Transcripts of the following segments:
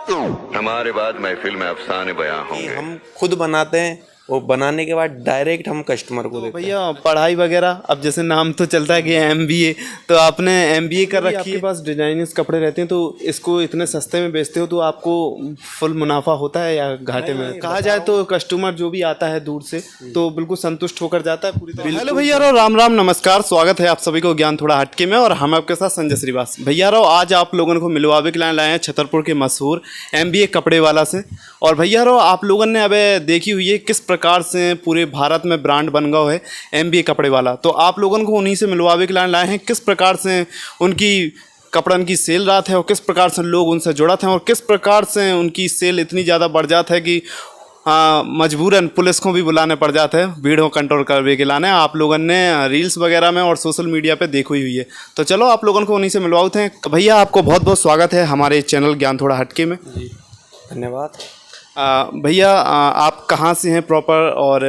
हमारे बाद महफिल में अफसाने बयां होंगे। हम खुद बनाते हैं और बनाने के बाद डायरेक्ट हम कस्टमर को देते हैं। भैया पढ़ाई वगैरह, अब जैसे नाम तो चलता है कि एमबीए, तो आपने एमबीए कर रखी है। आपके पास डिजाइनर्स कपड़े रहते हैं, तो इसको इतने सस्ते में बेचते हो तो आपको फुल मुनाफा होता है या घाटे में? कहा जाए तो कस्टमर जो भी आता है दूर से तो बिल्कुल संतुष्ट होकर जाता है पूरी तरह। हेलो भैया राव, राम राम, नमस्कार, स्वागत है आप सभी को ज्ञान थोड़ा हटके में, और हम आपके साथ संजय श्रीवास। भैया राव, आज आप लोगों को मिलवावे के लाए हैं छतरपुर के मशहूर एमबीए कपड़े वाला से। और भैया राव, आप लोगों ने अब देखी हुई है किस प्रकार से पूरे भारत में ब्रांड बन गया है एमबीए कपड़े वाला, तो आप लोगों को उन्हीं से मिलवावे के लाए हैं किस प्रकार से उनकी कपड़न की सेल रात है और किस प्रकार से लोग उनसे जुड़ा थे और किस प्रकार से उनकी सेल इतनी ज़्यादा बढ़ जाता है कि मजबूरन पुलिस को भी बुलाने पड़ जाते हैं भीड़ को कंट्रोल करने के लाने। आप लोगों ने रील्स वगैरह में और सोशल मीडिया पे देखी हुई है, तो चलो आप लोगों को उन्हीं से मिलवाते हैं। भैया आपको बहुत बहुत स्वागत है हमारे चैनल ज्ञान थोड़ा हटके में। जी धन्यवाद। भैया आप कहाँ से हैं प्रॉपर और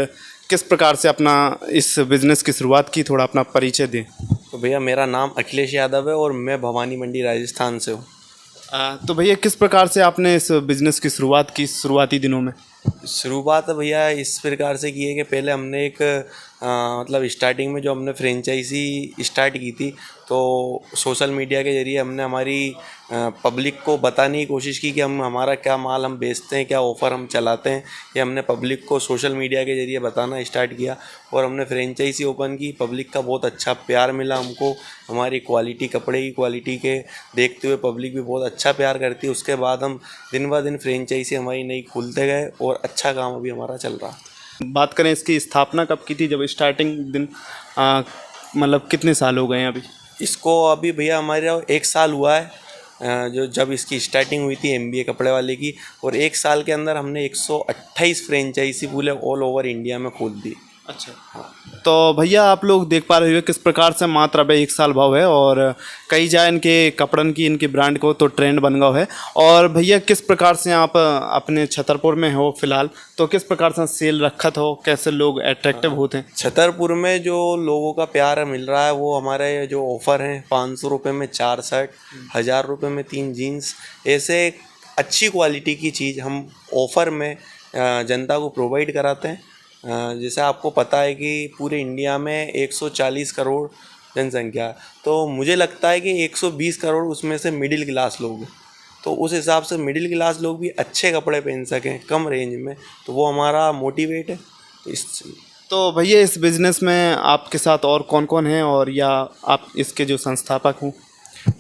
किस प्रकार से अपना इस बिज़नेस की शुरुआत की, थोड़ा अपना परिचय दें। तो भैया मेरा नाम अखिलेश यादव है और मैं भवानी मंडी राजस्थान से हूँ। तो भैया किस प्रकार से आपने इस बिज़नेस की शुरुआत की शुरुआती दिनों में? शुरुआत भैया इस प्रकार से की है कि पहले हमने एक मतलब स्टार्टिंग में जो हमने फ्रेंचाइजी स्टार्ट की थी, तो सोशल मीडिया के ज़रिए हमने हमारी पब्लिक को बताने की कोशिश की कि हम हमारा क्या माल हम बेचते हैं, क्या ऑफ़र हम चलाते हैं, ये हमने पब्लिक को सोशल मीडिया के ज़रिए बताना स्टार्ट किया। और हमने फ्रेंचाइजी ओपन की, पब्लिक का बहुत अच्छा प्यार मिला हमको, हमारी क्वालिटी, कपड़े की क्वालिटी के देखते हुए पब्लिक भी बहुत अच्छा प्यार करती है। उसके बाद हम दिन ब दिन फ्रेंचाइजी हमारी नई खुलते गए और अच्छा काम अभी हमारा चल रहा है। बात करें इसकी स्थापना कब की थी, जब स्टार्टिंग दिन मतलब कितने साल हो गए हैं अभी इसको? अभी भैया हमारे 1 साल हुआ है जो जब इसकी स्टार्टिंग हुई थी एमबीए कपड़े वाले की, और 1 साल के अंदर हमने 128 फ्रेंचाइजी पूरे ऑल ओवर इंडिया में खोल दी। अच्छा हाँ। तो भैया आप लोग देख पा रहे हो किस प्रकार से मात्र अब 1 साल भाव है और कई जाए इनके कपड़न की, इनके ब्रांड को तो ट्रेंड बन गया है। और भैया किस प्रकार से आप अपने छतरपुर में हो फिलहाल, तो किस प्रकार से सेल रखत हो, कैसे लोग अट्रैक्टिव होते हैं? छतरपुर में जो लोगों का प्यार मिल रहा है वो हमारे जो ऑफ़र हैं 500 रुपये में 4 शर्ट, 1000 रुपये में 3 जीन्स, ऐसे अच्छी क्वालिटी की चीज़ हम ऑफ़र में जनता को प्रोवाइड कराते हैं। जैसे आपको पता है कि पूरे इंडिया में 140 करोड़ जनसंख्या, तो मुझे लगता है कि 120 करोड़ उसमें से मिडिल क्लास लोग हैं, तो उस हिसाब से मिडिल क्लास लोग भी अच्छे कपड़े पहन सकें कम रेंज में, तो वो हमारा मोटिवेट है। तो भैया इस बिज़नेस में आपके साथ और कौन कौन हैं, और या आप इसके जो संस्थापक हों?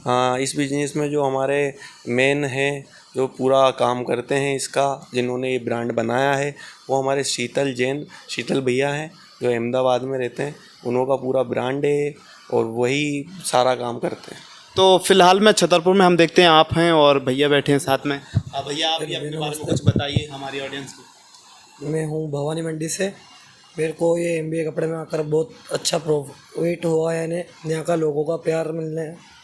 हाँ, इस बिज़नेस में जो हमारे मेन हैं जो पूरा काम करते हैं इसका, जिन्होंने ये ब्रांड बनाया है, वो हमारे शीतल भैया हैं जो अहमदाबाद में रहते हैं। उन्हों का पूरा ब्रांड है और वही सारा काम करते हैं। तो फिलहाल में छतरपुर में हम देखते हैं आप हैं और भैया बैठे हैं साथ में। भैया आप अपने बारे में कुछ बताइए हमारी ऑडियंस को। मैं हूँ भवानी मंडी से। मेरे को ये एमबीए कपड़े में आकर बहुत अच्छा प्रॉफिट हुआ है, यानी यहाँ का लोगों का प्यार मिलने है।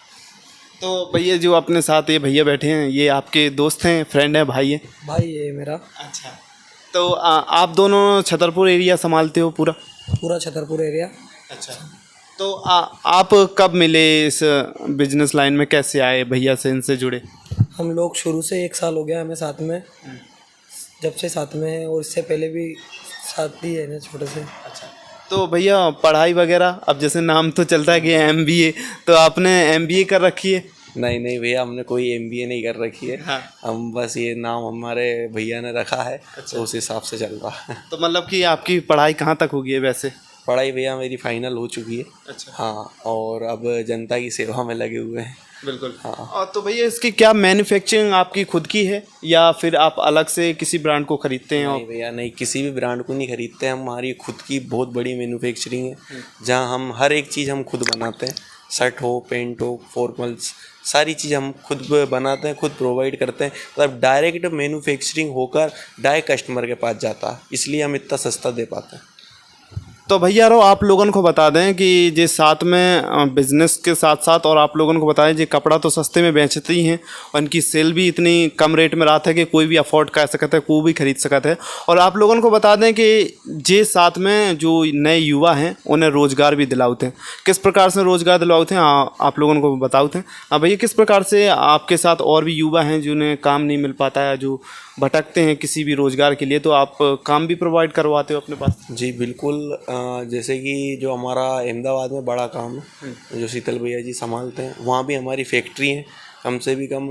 तो भैया जो अपने साथ ये भैया बैठे हैं, ये आपके दोस्त हैं, फ्रेंड हैं, भाई हैं? भाई ये मेरा। अच्छा, तो आप दोनों छतरपुर एरिया संभालते हो पूरा छतरपुर एरिया। अच्छा, तो आप कब मिले इस बिजनेस लाइन में, कैसे आए भैया से, इनसे जुड़े? हम लोग शुरू से 1 साल हो गया हमें साथ में, जब से साथ में है, और इससे पहले भी साथ ही है ना छोटे से। अच्छा, तो भैया पढ़ाई वगैरह, अब जैसे नाम तो चलता है कि एमबीए, तो आपने एमबीए कर रखी है? नहीं भैया, हमने कोई एमबीए नहीं कर रखी है। हाँ। हम बस ये नाम हमारे भैया ने रखा है। अच्छा। तो उस हिसाब से चल रहा है। तो मतलब कि आपकी पढ़ाई कहाँ तक होगी है वैसे? पढ़ाई भैया मेरी फाइनल हो चुकी है। अच्छा हाँ, और अब जनता की सेवा में लगे हुए हैं। बिल्कुल हाँ। और तो भैया इसकी क्या मैन्युफैक्चरिंग आपकी खुद की है या फिर आप अलग से किसी ब्रांड को खरीदते हैं? नहीं भैया नहीं, किसी भी ब्रांड को नहीं खरीदते हैं, हमारी खुद की बहुत बड़ी मैन्युफैक्चरिंग है जहाँ हम हर एक चीज़ हम खुद बनाते हैं। शर्ट हो, पैंट हो, फॉर्मल्स, सारी चीज़ हम खुद बनाते हैं, खुद प्रोवाइड करते हैं। मतलब डायरेक्ट मैन्युफैक्चरिंग होकर डायरेक्ट कस्टमर के पास जाता है, इसलिए हम इतना सस्ता दे पाते हैं। तो भैया रो आप लोगों को बता दें कि जे साथ में बिजनेस के साथ साथ और आप लोगों को बताएं जे कपड़ा तो सस्ते में बेचते ही हैं और इनकी सेल भी इतनी कम रेट में रहा है कि कोई भी अफोर्ड कर सकता है, कोई भी खरीद सकता है। और आप लोगों को बता दें कि जे साथ में जो नए युवा हैं उन्हें रोज़गार भी दिलाते हैं। किस प्रकार से रोज़गार दिलाते हैं आप लोगों को बताते हैं। हाँ भैया, किस प्रकार से आपके साथ और भी युवा हैं जिन्हें काम नहीं मिल पाता है, जो भटकते हैं किसी भी रोज़गार के लिए, तो आप काम भी प्रोवाइड करवाते हो अपने पास? जी बिल्कुल। जैसे कि जो हमारा अहमदाबाद में बड़ा काम है जो शीतल भैया जी संभालते हैं, वहाँ भी हमारी फैक्ट्री है, कम से भी कम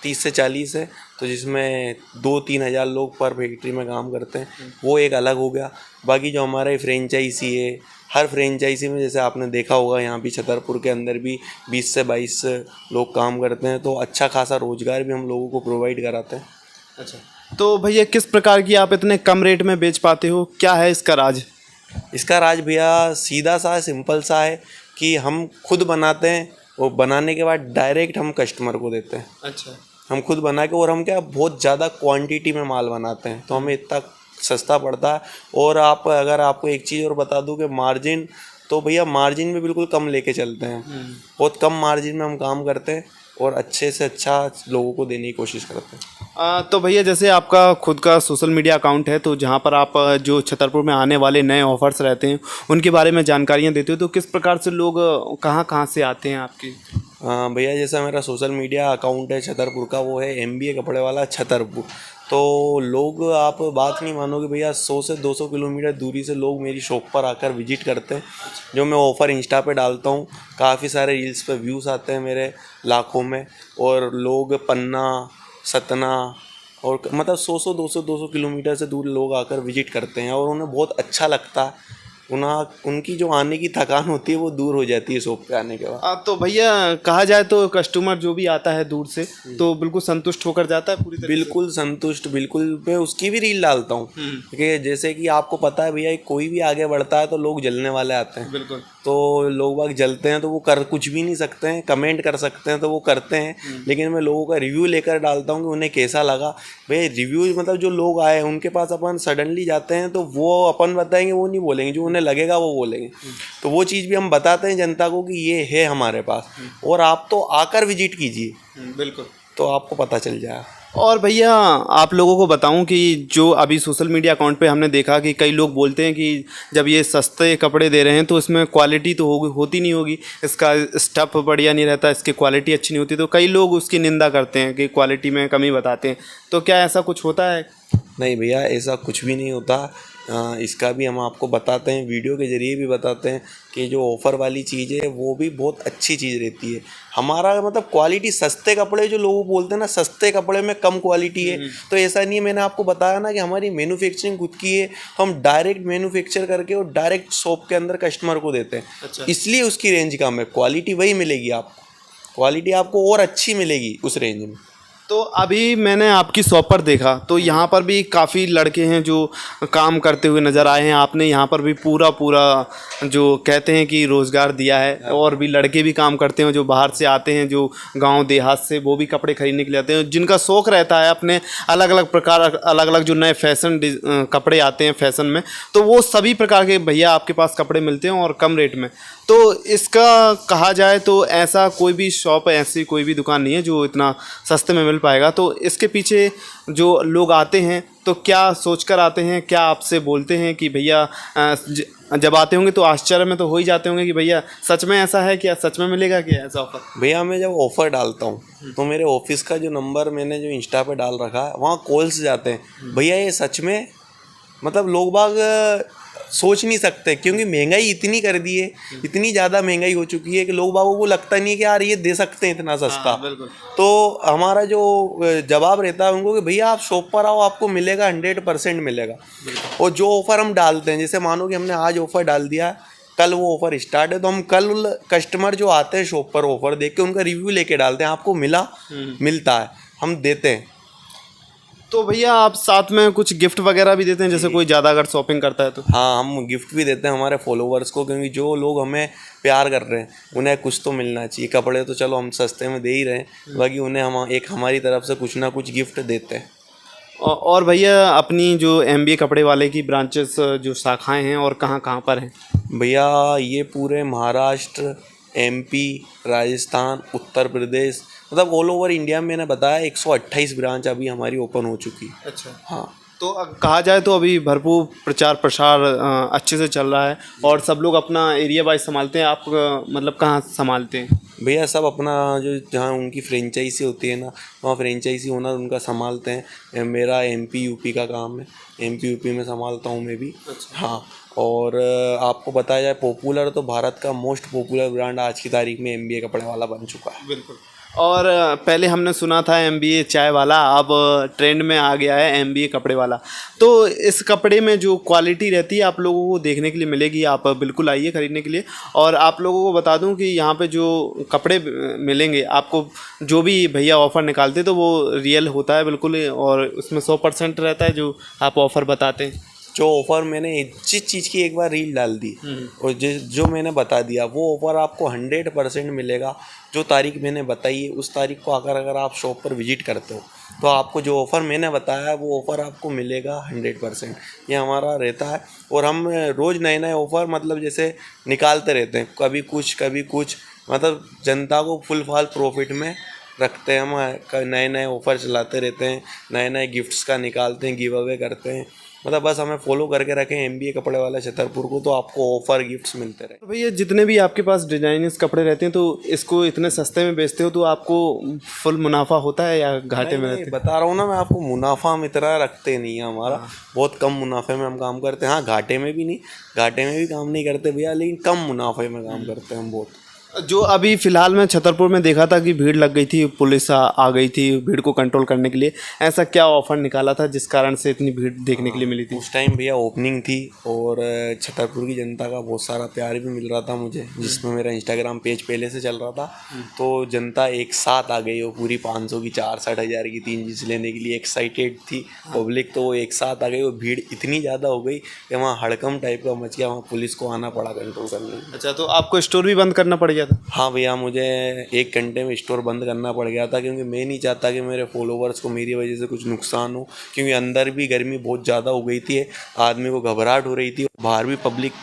30 से 40 है, तो जिसमें 2-3 हज़ार लोग पर फैक्ट्री में काम करते हैं, वो एक अलग हो गया। बाकी जो हमारा फ्रेंचाइजी है, हर फ्रेंचाइजी में जैसे आपने देखा होगा यहाँ भी छतरपुर के अंदर भी 20 से 22 लोग काम करते हैं, तो अच्छा खासा रोज़गार भी हम लोगों को प्रोवाइड कराते हैं। अच्छा, तो भैया किस प्रकार की आप इतने कम रेट में बेच पाते हो, क्या है इसका राज? इसका राज भैया सीधा सा सिंपल सा है कि हम खुद बनाते हैं और बनाने के बाद डायरेक्ट हम कस्टमर को देते हैं। अच्छा, हम खुद बना के, और हम क्या बहुत ज़्यादा क्वांटिटी में माल बनाते हैं, तो हमें इतना सस्ता पड़ता है। और आप अगर आपको एक चीज़ और बता दूं कि मार्जिन, तो भैया मार्जिन में बिल्कुल कम लेके चलते हैं। बहुत कम मार्जिन में हम काम करते हैं और अच्छे से अच्छा लोगों को देने की कोशिश करते हैं। तो भैया जैसे आपका खुद का सोशल मीडिया अकाउंट है, तो जहाँ पर आप जो छतरपुर में आने वाले नए ऑफर्स रहते हैं उनके बारे में जानकारियाँ देते हो, तो किस प्रकार से लोग कहाँ कहाँ से आते हैं आपकी? भैया जैसा मेरा सोशल मीडिया अकाउंट है छतरपुर का, वो है MBA कपड़े वाला छतरपुर। तो लोग, आप बात नहीं मानोगे भैया, 100 से 200 किलोमीटर दूरी से लोग मेरी शॉप पर आकर विजिट करते हैं। जो मैं ऑफ़र इंस्टा पे डालता हूँ, काफ़ी सारे रील्स पे व्यूज़ आते हैं मेरे लाखों में, और लोग पन्ना, सतना और मतलब 100-200 किलोमीटर से दूर लोग आकर विजिट करते हैं, और उन्हें बहुत अच्छा लगता है। उनकी जो आने की थकान होती है वो दूर हो जाती है शॉप पे आने के बाद। तो भैया कहा जाए तो कस्टमर जो भी आता है दूर से तो बिल्कुल संतुष्ट होकर जाता है पूरी तरह? बिल्कुल संतुष्ट, बिल्कुल। मैं उसकी भी रील डालता हूँ कि जैसे कि आपको पता है भैया, कोई भी आगे बढ़ता है तो लोग जलने वाले आते हैं। बिल्कुल। तो लोग बाग जलते हैं तो वो कर कुछ भी नहीं सकते हैं, कमेंट कर सकते हैं तो वो करते हैं, लेकिन मैं लोगों का रिव्यू लेकर डालता हूँ कि उन्हें कैसा लगा। भाई रिव्यू मतलब जो लोग आए उनके पास अपन सडनली जाते हैं तो वो अपन बताएंगे, वो नहीं बोलेंगे, जो उन्हें लगेगा वो बोलेंगे। तो वो चीज़ भी हम बताते हैं जनता को कि ये है हमारे पास, और आप तो आकर विजिट कीजिए। बिल्कुल, तो आपको पता चल जाएगा। और भैया आप लोगों को बताऊं कि जो अभी सोशल मीडिया अकाउंट पे हमने देखा कि कई लोग बोलते हैं कि जब ये सस्ते कपड़े दे रहे हैं तो इसमें क्वालिटी तो होती नहीं होगी, इसका स्टफ़ बढ़िया नहीं रहता, इसकी क्वालिटी अच्छी नहीं होती, तो कई लोग उसकी निंदा करते हैं कि क्वालिटी में कमी बताते हैं। तो क्या ऐसा कुछ होता है? नहीं भैया, ऐसा कुछ भी नहीं होता। इसका भी हम आपको बताते हैं, वीडियो के ज़रिए भी बताते हैं कि जो ऑफ़र वाली चीज़ है वो भी बहुत अच्छी चीज़ रहती है। हमारा मतलब क्वालिटी, सस्ते कपड़े जो लोग बोलते हैं ना, सस्ते कपड़े में कम क्वालिटी है, तो ऐसा नहीं है। मैंने आपको बताया ना कि हमारी मैन्युफैक्चरिंग खुद की है, तो हम डायरेक्ट मैन्युफैक्चर करके और डायरेक्ट शॉप के अंदर कस्टमर को देते हैं। अच्छा। इसलिए उसकी रेंज कम है, क्वालिटी वही मिलेगी आपको, क्वालिटी आपको और अच्छी मिलेगी उस रेंज में। तो अभी मैंने आपकी शॉप पर देखा तो यहाँ पर भी काफ़ी लड़के हैं जो काम करते हुए नज़र आए हैं। आपने यहाँ पर भी पूरा जो कहते हैं कि रोज़गार दिया है, और भी लड़के भी काम करते हैं जो बाहर से आते हैं, जो गांव देहात से, वो भी कपड़े खरीदने के लिए आते हैं, जिनका शौक़ रहता है अपने अलग अलग प्रकार, अलग अलग जो नए फैशन कपड़े आते हैं फैशन में, तो वो सभी प्रकार के भैया आपके पास कपड़े मिलते हैं और कम रेट में। तो इसका कहा जाए तो ऐसा कोई भी शॉप, ऐसी कोई भी दुकान नहीं है जो इतना सस्ते में मिल पाएगा। तो इसके पीछे जो लोग आते हैं तो क्या सोचकर आते हैं, क्या आपसे बोलते हैं कि भैया जब आते होंगे तो आश्चर्य में तो हो ही जाते होंगे कि भैया सच में ऐसा है, क्या सच में मिलेगा क्या ऐसा ऑफर? भैया मैं जब ऑफ़र डालता हूँ तो मेरे ऑफिस का जो नंबर मैंने जो इंस्टा पे डाल रखा है वहाँ कॉल्स जाते हैं, भैया ये सच में, मतलब लोग बाग सोच नहीं सकते, क्योंकि महंगाई इतनी कर दी है, इतनी ज़्यादा महंगाई हो चुकी है कि लोग बागों को लगता नहीं है कि यार ये दे सकते हैं इतना सस्ता। तो हमारा जो जवाब रहता है उनको कि भैया आप शॉप पर आओ, आपको मिलेगा, 100% मिलेगा। और जो ऑफ़र हम डालते हैं, जैसे मानो कि हमने आज ऑफ़र डाल दिया, कल वो ऑफ़र स्टार्ट है, तो हम कल कस्टमर जो आते हैं शॉप पर ऑफ़र देख के उनका रिव्यू लेके डालते हैं, आपको मिला, मिलता है, हम देते हैं। तो भैया आप साथ में कुछ गिफ्ट वगैरह भी देते हैं, जैसे कोई ज़्यादा अगर शॉपिंग करता है तो? हाँ, हम गिफ्ट भी देते हैं हमारे फॉलोवर्स को, क्योंकि जो लोग हमें प्यार कर रहे हैं उन्हें कुछ तो मिलना चाहिए। कपड़े तो चलो हम सस्ते में दे ही रहे हैं, बाकी उन्हें हम हमारी तरफ से कुछ ना कुछ गिफ्ट देते हैं। और भैया अपनी जो एमबीए कपड़े वाले की ब्रांचेस जो शाखाएं हैं और कहाँ कहाँ पर हैं? भैया ये पूरे महाराष्ट्र, एमपी, राजस्थान, उत्तर प्रदेश, मतलब ऑल ओवर इंडिया में मैंने बताया 128 ब्रांच अभी हमारी ओपन हो चुकी है। अच्छा। हाँ। तो कहा जाए तो अभी भरपूर प्रचार प्रसार अच्छे से चल रहा है और सब लोग अपना एरिया वाइज संभालते हैं। आप मतलब कहाँ संभालते हैं? भैया सब अपना जो जहाँ उनकी फ्रेंचाइजी होती है ना, वहाँ फ्रेंचाइजी ओनर उनका संभालते हैं। मेरा एमपी यूपी का काम है, एमपी यूपी में संभालता हूँ मैं भी। हाँ। और आपको बताया जाए पॉपुलर, तो भारत का मोस्ट पॉपुलर ब्रांड आज की तारीख में एमबीए कपड़े वाला बन चुका है। बिल्कुल। और पहले हमने सुना था एमबीए चाय वाला, अब ट्रेंड में आ गया है एमबीए कपड़े वाला। तो इस कपड़े में जो क्वालिटी रहती है आप लोगों को देखने के लिए मिलेगी, आप बिल्कुल आइए ख़रीदने के लिए। और आप लोगों को बता दूं कि यहाँ पे जो कपड़े मिलेंगे आपको, जो भी भैया ऑफ़र निकालते तो वो रियल होता है बिल्कुल, और उसमें 100% रहता है जो आप ऑफ़र बताते हैं। जो ऑफ़र मैंने जिस चीज़ की एक बार रील डाल दी और जो मैंने बता दिया, वो ऑफ़र आपको 100% मिलेगा। जो तारीख मैंने बताई है उस तारीख को आकर अगर आप शॉप पर विजिट करते हो तो आपको जो ऑफ़र मैंने बताया है वो ऑफ़र आपको मिलेगा 100%। ये हमारा रहता है और हम रोज़ नए नए ऑफ़र मतलब जैसे निकालते रहते हैं, कभी कुछ मतलब जनता को फुल फाल प्रॉफिट में रखते हैं। हम नए नए ऑफ़र चलाते रहते हैं, नए नए गिफ्ट्स का निकालते हैं, गिव अवे करते हैं। मतलब बस हमें फॉलो करके रखें एमबीए कपड़े वाला छतरपुर को, तो आपको ऑफ़र गिफ्ट्स मिलते रहे। तो भैया जितने भी आपके पास डिजाइनिस कपड़े रहते हैं तो इसको इतने सस्ते में बेचते हो तो आपको फुल मुनाफा होता है या घाटे में रहते हैं? बता रहा हूँ ना मैं आपको, मुनाफा हम इतना रखते नहीं है हमारा। बहुत कम मुनाफे में हम काम करते हैं। हाँ, घाटे में भी नहीं, घाटे में भी काम नहीं करते भैया, लेकिन कम मुनाफे में काम करते हैं हम बहुत। जो अभी फ़िलहाल में छतरपुर में देखा था कि भीड़ लग गई थी, पुलिस आ गई थी भीड़ को कंट्रोल करने के लिए, ऐसा क्या ऑफर निकाला था जिस कारण से इतनी भीड़ देखने के लिए मिली थी? उस टाइम भैया ओपनिंग थी और छतरपुर की जनता का बहुत सारा प्यार भी मिल रहा था मुझे, जिसमें मेरा इंस्टाग्राम पेज पहले से चल रहा था। तो जनता एक साथ आ गई, वो पूरी 500 की 64,000 की 3 जींस लेने के लिए एक्साइटेड थी पब्लिक। तो वो एक साथ आ गई और भीड़ इतनी ज़्यादा हो गई कि वहाँ हड़कम टाइप का मच गया, वहाँ पुलिस को आना पड़ा कंट्रोल करने। अच्छा, तो आपको स्टोर भी बंद करना पड़ गया था? हाँ भैया, मुझे 1 घंटे में स्टोर बंद करना पड़ गया था, क्योंकि मैं नहीं चाहता कि मेरे फॉलोवर्स को मेरी वजह से कुछ नुकसान हो। क्योंकि अंदर भी गर्मी बहुत ज़्यादा हो गई थी, आदमी को घबराहट हो रही थी, बाहर भी पब्लिक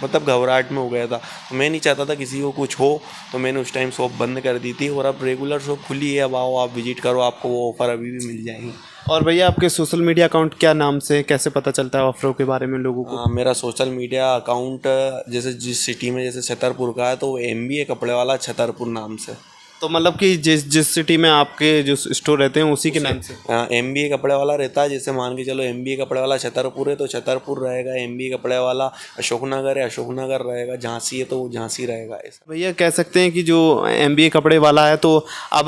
मतलब घबराहट में हो गया था। तो मैं नहीं चाहता था किसी को कुछ हो, तो मैंने उस टाइम शॉप बंद कर दी थी। और अब रेगुलर शॉप खुली है, अब आओ आप विजिट करो, आपको वो ऑफ़र अभी भी मिल जाएंगी। और भैया आपके सोशल मीडिया अकाउंट क्या नाम से, कैसे पता चलता है ऑफरों के बारे में लोगों को? मेरा सोशल मीडिया अकाउंट जैसे जिस सिटी में जैसे छतरपुर का है तो वो एमबीए कपड़े वाला छतरपुर नाम से। तो मतलब कि जिस सिटी में आपके जो स्टोर रहते हैं उसी के नाम से? एमबीए कपड़े वाला रहता है। जैसे मान के चलो एमबीए कपड़े वाला छतरपुर है तो छतरपुर रहेगा, एमबीए कपड़े वाला अशोकनगर है अशोकनगर रहेगा, झांसी है तो वो झांसी रहेगा। ऐसा भैया कह सकते हैं कि जो एमबीए कपड़े वाला है तो अब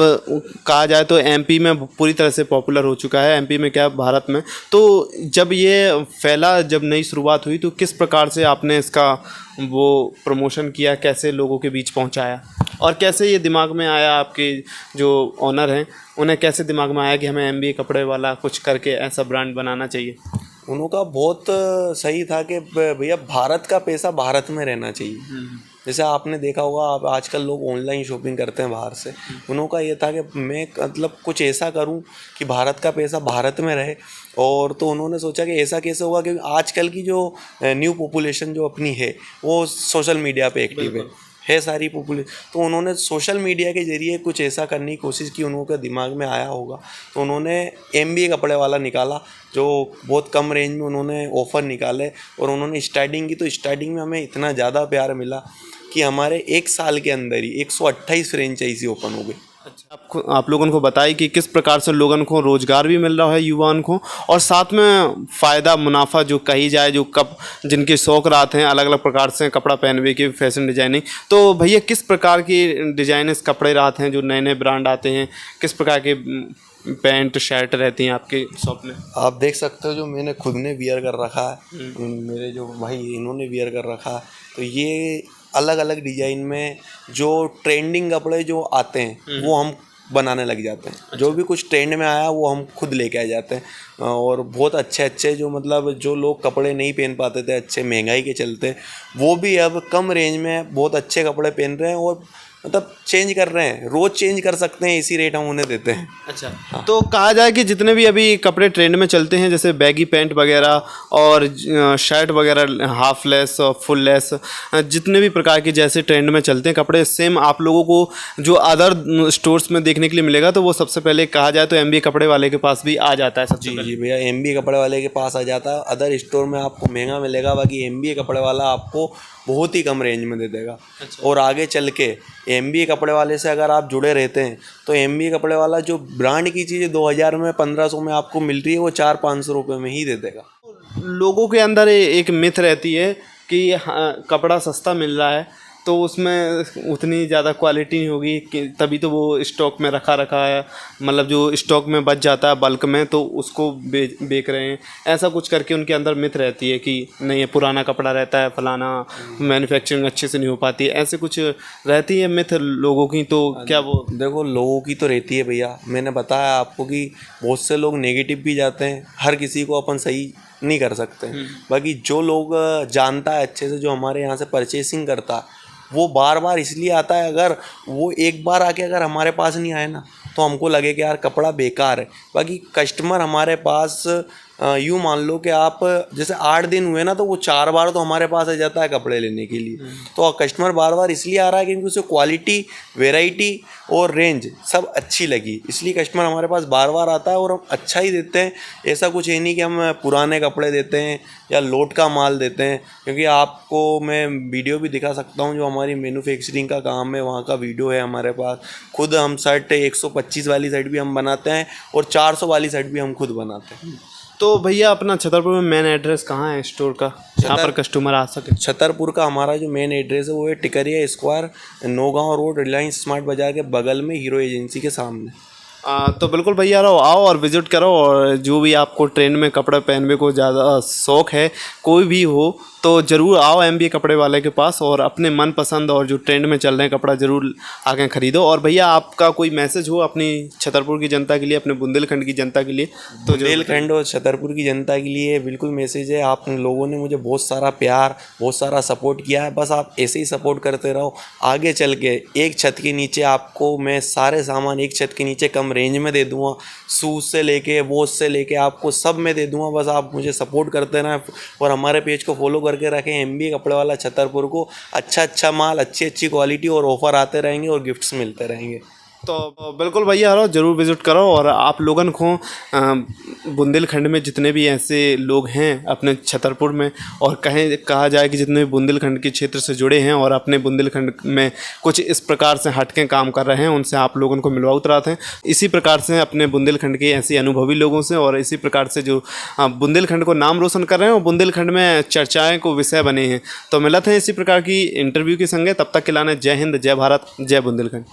कहा जाए तो एमपी में पूरी तरह से पॉपुलर हो चुका है, एमपी में क्या भारत में। तो जब ये फैला, जब नई शुरुआत हुई तो किस प्रकार से आपने इसका वो प्रमोशन किया, कैसे लोगों के बीच पहुंचाया, और कैसे ये दिमाग में आया, आपके जो ओनर हैं उन्हें कैसे दिमाग में आया कि हमें एमबीए कपड़े वाला कुछ करके ऐसा ब्रांड बनाना चाहिए? उनका बहुत सही था कि भैया भारत का पैसा भारत में रहना चाहिए। जैसे आपने देखा होगा, आप आजकल लोग ऑनलाइन शॉपिंग करते हैं बाहर से। उनका ये था कि मैं मतलब कुछ ऐसा करूं कि भारत का पैसा भारत में रहे। और तो उन्होंने सोचा कि ऐसा कैसे होगा, क्योंकि आजकल की जो न्यू पॉपुलेशन जो अपनी है वो सोशल मीडिया पे एक्टिव है सारी पॉपुलेशन। तो उन्होंने सोशल मीडिया के ज़रिए कुछ ऐसा करने की कोशिश की, उनके दिमाग में आया होगा। तो उन्होंने एमबीए कपड़े वाला निकाला, जो बहुत कम रेंज में उन्होंने ऑफ़र निकाले और उन्होंने स्टार्टिंग की। तो स्टार्टिंग में हमें इतना ज़्यादा प्यार मिला कि हमारे 1 साल के अंदर ही 128 फ्रेंचाइजी ओपन हो गई। अच्छा, आप लोगों को बताइए कि किस प्रकार से लोगों को रोज़गार भी मिल रहा है, युवाओं को, और साथ में फ़ायदा मुनाफा जो कही जाए, जो जिनके शौक रात हैं अलग अलग प्रकार से कपड़ा पहनने के, फैशन डिजाइनिंग। तो भैया किस प्रकार की डिजाइनिस कपड़े रात हैं, जो नए नए ब्रांड आते हैं, किस प्रकार के पैंट शर्ट रहती हैं आपके शॉप में? आप देख सकते हो, जो मैंने खुद ने वियर कर रखा है, मेरे जो भाई इन्होंने वियर कर रखा है। तो ये अलग अलग डिजाइन में जो ट्रेंडिंग कपड़े जो आते हैं वो हम बनाने लग जाते हैं। अच्छा। जो भी कुछ ट्रेंड में आया वो हम खुद लेके आ जाते हैं। और बहुत अच्छे अच्छे जो मतलब जो लोग कपड़े नहीं पहन पाते थे अच्छे महंगाई के चलते, वो भी अब कम रेंज में बहुत अच्छे कपड़े पहन रहे हैं। और मतलब चेंज कर रहे हैं, रोज़ चेंज कर सकते हैं, इसी रेट हम उन्हें देते हैं। अच्छा, तो कहा जाए कि जितने भी अभी कपड़े ट्रेंड में चलते हैं, जैसे बैगी पैंट वगैरह और शर्ट वगैरह, हाफ लेस और फुल लेस, जितने भी प्रकार के जैसे ट्रेंड में चलते हैं कपड़े, सेम आप लोगों को जो अदर स्टोर्स में देखने के लिए मिलेगा, तो वो सबसे पहले कहा जाए तो एमबीए कपड़े वाले के पास भी आ जाता है सबसे पहले। जी भैया, एमबीए कपड़े वाले के पास आ जाता है। अदर स्टोर में आपको महंगा मिलेगा, बाकी एमबीए कपड़े वाला आपको बहुत ही कम रेंज में दे देगा। और आगे चल के एमबीए कपड़े वाले से अगर आप जुड़े रहते हैं तो एमबीए कपड़े वाला जो ब्रांड की चीज़ें 2000 में 1500 में आपको मिल रही है, वो 400-500 रुपये में ही दे देगा। लोगों के अंदर एक मिथ रहती है कि हाँ, कपड़ा सस्ता मिल रहा है तो उसमें उतनी ज़्यादा क्वालिटी नहीं होगी, कि तभी तो वो स्टॉक में रखा है, मतलब जो स्टॉक में बच जाता है बल्क में तो उसको बेच रहे हैं, ऐसा कुछ करके उनके अंदर मिथ रहती है कि नहीं, ये पुराना कपड़ा रहता है, फलाना मैन्युफैक्चरिंग अच्छे से नहीं हो पाती है, ऐसे कुछ रहती है मिथ लोगों की। तो क्या वो देखो, लोगों की तो रहती है भैया, मैंने बताया आपको कि बहुत से लोग नेगेटिव भी जाते हैं, हर किसी को अपन सही नहीं कर सकते। बाकी जो लोग जानता है अच्छे से, जो हमारे यहाँ से परचेसिंग करता है, वो बार बार इसलिए आता है। अगर वो एक बार आके अगर हमारे पास नहीं आए ना, तो हमको लगे कि यार कपड़ा बेकार है। बाकी कस्टमर हमारे पास यूँ मान लो कि आप जैसे 8 दिन हुए ना, तो वो 4 बार तो हमारे पास आ जाता है कपड़े लेने के लिए। तो कस्टमर बार बार इसलिए आ रहा है क्योंकि उसे क्वालिटी, वैरायटी और रेंज सब अच्छी लगी, इसलिए कस्टमर हमारे पास बार बार आता है और हम अच्छा ही देते हैं। ऐसा कुछ है नहीं कि हम पुराने कपड़े देते हैं या लोट का माल देते हैं, क्योंकि आपको मैं वीडियो भी दिखा सकता हूँ, जो हमारी मैन्युफैक्चरिंग का काम है वहाँ का वीडियो है हमारे पास। खुद हम शर्ट 125 वाली शर्ट भी हम बनाते हैं और 400 वाली शर्ट भी हम खुद बनाते हैं। तो भैया अपना छतरपुर में मेन एड्रेस कहाँ है स्टोर का, जहाँ पर कस्टमर आ सके? छतरपुर का हमारा जो मेन एड्रेस है वो है Tikaria square, Naugaon road, Reliance Smart Bazaar के बगल में, हीरो एजेंसी के सामने। तो बिल्कुल भैया आओ और विज़िट करो, और जो भी आपको ट्रेंड में कपड़े पहनने को ज़्यादा शौक़ है, कोई भी हो, तो ज़रूर आओ एमबीए कपड़े वाले के पास और अपने मनपसंद और जो ट्रेंड में चल रहे हैं कपड़ा ज़रूर आके ख़रीदो। और भैया आपका कोई मैसेज हो अपनी छतरपुर की जनता के लिए, अपने बुंदेलखंड की जनता के लिए? तो बुंदेलखंड और छतरपुर की जनता के लिए बिल्कुल मैसेज है, आप लोगों ने मुझे बहुत सारा प्यार, बहुत सारा सपोर्ट किया है, बस आप ऐसे ही सपोर्ट करते रहो। आगे चल के एक छत के नीचे आपको मैं सारे सामान एक छत के नीचे कम रेंज में दे दूँगा, शूज़ से लेके, वॉच से लेके आपको सब मैं दे दूँगा। बस आप मुझे सपोर्ट करते रहें और हमारे पेज को फॉलो करके रखें। एमबीए कपड़े वाला छतरपुर को अच्छा माल, अच्छी क्वालिटी और ऑफर आते रहेंगे और गिफ्ट्स मिलते रहेंगे। तो बिल्कुल भैया आओ, ज़रूर विज़िट करो। और आप लोगन को बुंदेलखंड में जितने भी ऐसे लोग हैं अपने छतरपुर में, और कहा जाए कि जितने भी बुंदेलखंड के क्षेत्र से जुड़े हैं और अपने बुंदेलखंड में कुछ इस प्रकार से हटके काम कर रहे हैं, उनसे आप लोगों को मिलवा उतराते हैं। इसी प्रकार से अपने बुंदेलखंड के ऐसे अनुभवी लोगों से, और इसी प्रकार से जो बुंदेलखंड को नाम रोशन कर रहे हैं और बुंदेलखंड में चर्चाएँ को विषय बने हैं। तो मिलते हैं इसी प्रकार की इंटरव्यू के संगे, तब तक के लाने जय हिंद, जय भारत, जय बुंदेलखंड।